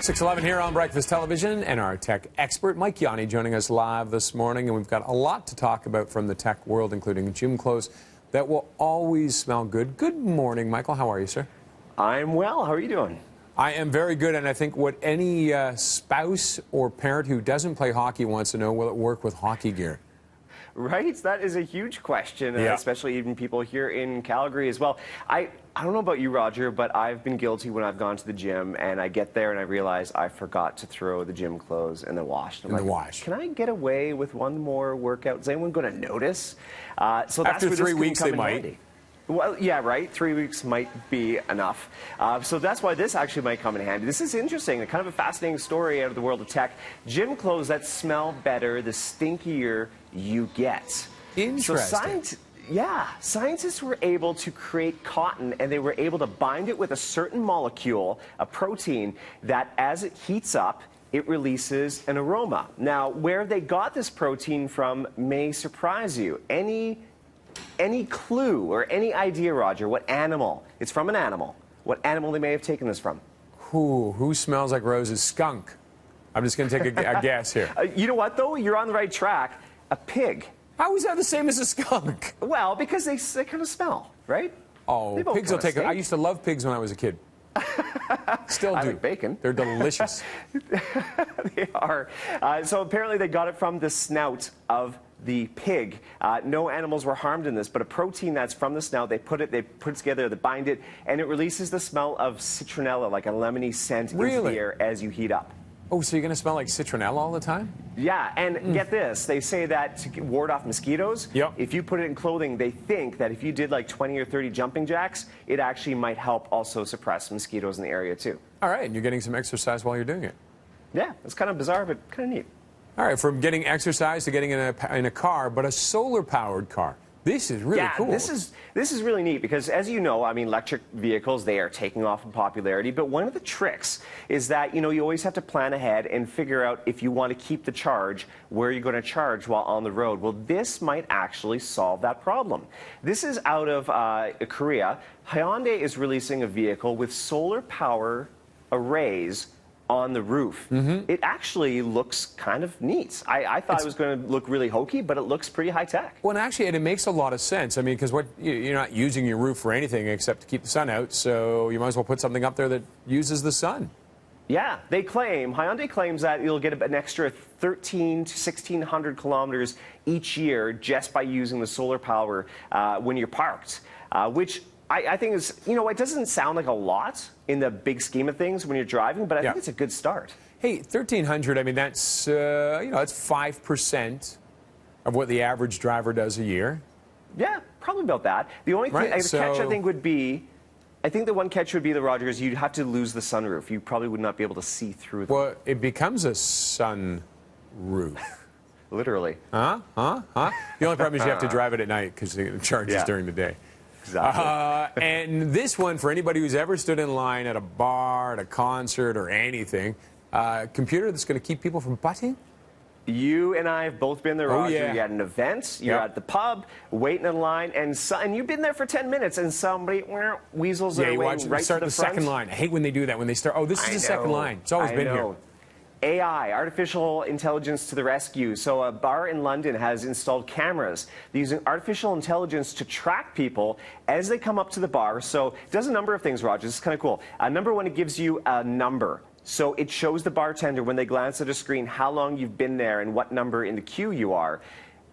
6:11 here on Breakfast Television, and our tech expert, Mike Yanni, joining us live this morning. And we've got a lot to talk about from the tech world, including gym clothes that will always smell good. Good morning, Michael. How are you, sir? I'm well. How are you doing? I am very good, and I think what any spouse or parent who doesn't play hockey wants to know, will it work with hockey gear? Right? That is a huge question, Yeah. especially even people here in Calgary as well. I don't know about you, Roger, but I've been guilty when I've gone to the gym and I get there and I realize I forgot to throw the gym clothes in the wash. In the wash. Can I get away with one more workout? Is anyone going to notice? So that's After where 3 this weeks, can they come in might. handy. Well, yeah, right. 3 weeks might be enough. So that's why this actually might come in handy. This is interesting, kind of a fascinating story out of the world of tech. Gym clothes that smell better, the stinkier you get. Interesting. So scientists were able to create cotton, and they were able to bind it with a certain molecule, a protein, that as it heats up, it releases an aroma. Now, where they got this protein from may surprise you. Any clue or any idea, Roger, what animal? It's from an animal. What animal they may have taken this from? Who smells like roses? Skunk. I'm just going to take a guess here. You know what, though? You're on the right track. A pig. How is that the same as a skunk? Well, because they kind of smell, right? Oh, pigs will take it. I used to love pigs when I was a kid. Still do. I like bacon. They're delicious. They are. So apparently they got it from the snout of the pig. No animals were harmed in this, but a protein that's from the snout, they put it together, they bind it, and it releases the smell of citronella, like a lemony scent into the air as you heat up. Oh, so you're going to smell like citronella all the time? Yeah, and get this. They say that to ward off mosquitoes, if you put it in clothing, they think that if you did like 20 or 30 jumping jacks, it actually might help also suppress mosquitoes in the area too. All right, and you're getting some exercise while you're doing it. Yeah, it's kind of bizarre, but kind of neat. All right, from getting exercise to getting in a car, but a solar-powered car. This is really cool. This is really neat because, as you know, I mean, electric vehicles, they are taking off in popularity. But one of the tricks is that, you always have to plan ahead and figure out if you want to keep the charge, where you're going to charge while on the road. Well, this might actually solve that problem. This is out of Korea. Hyundai is releasing a vehicle with solar power arrays on the roof. It actually looks kind of neat. I thought it was going to look really hokey, but it looks pretty high-tech. Well, and actually, it makes a lot of sense. I mean, because you're not using your roof for anything except to keep the sun out, so you might as well put something up there that uses the sun. Yeah, Hyundai claims that you'll get an extra 1,300 to 1,600 kilometers each year just by using the solar power when you're parked, which I think is, it doesn't sound like a lot in the big scheme of things when you're driving, but I think it's a good start. Hey, 1,300, I mean, that's, that's 5% of what the average driver does a year. Yeah, probably about that. The only thing, catch, I think, would be, the one catch would be, Roger, is you'd have to lose the sunroof. You probably would not be able to see through them. Well, it becomes a sunroof. Literally. Huh? The only problem is you have to drive it at night because it charges during the day. Exactly. And this one, for anybody who's ever stood in line at a bar, at a concert, or anything, computer that's going to keep people from butting? You and I have both been there, Roger. Yeah. You're at an event, you're at the pub, waiting in line, and you've been there for 10 minutes, and somebody weasels their way right to the front. Start the second line. I hate when they do that, when they start, this is the second line. It's always been here. AI, artificial intelligence to the rescue. So a bar in London has installed cameras using artificial intelligence to track people as they come up to the bar. So it does a number of things, Roger. This is kind of cool. Number one, it gives you a number. So it shows the bartender when they glance at a screen how long you've been there and what number in the queue you are.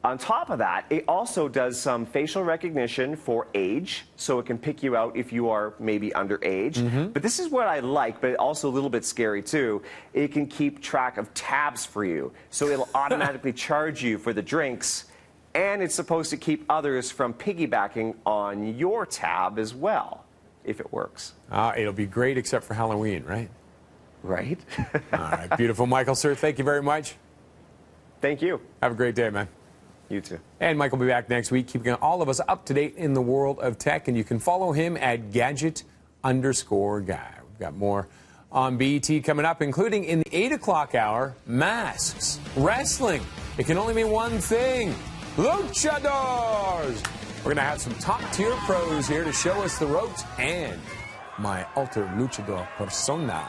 On top of that, it also does some facial recognition for age, so it can pick you out if you are maybe underage. But this is what I like, but also a little bit scary too. It can keep track of tabs for you, so it'll automatically charge you for the drinks, and it's supposed to keep others from piggybacking on your tab as well, if it works. It'll be great except for Halloween, right? Right. All right, beautiful. Michael, sir, thank you very much. Thank you. Have a great day, man. You too. And Mike will be back next week, keeping all of us up to date in the world of tech. And you can follow him at gadget_guy. We've got more on BET coming up, including in the 8 o'clock hour, masks, wrestling. It can only mean one thing: luchadors. We're going to have some top-tier pros here to show us the ropes and my alter luchador persona.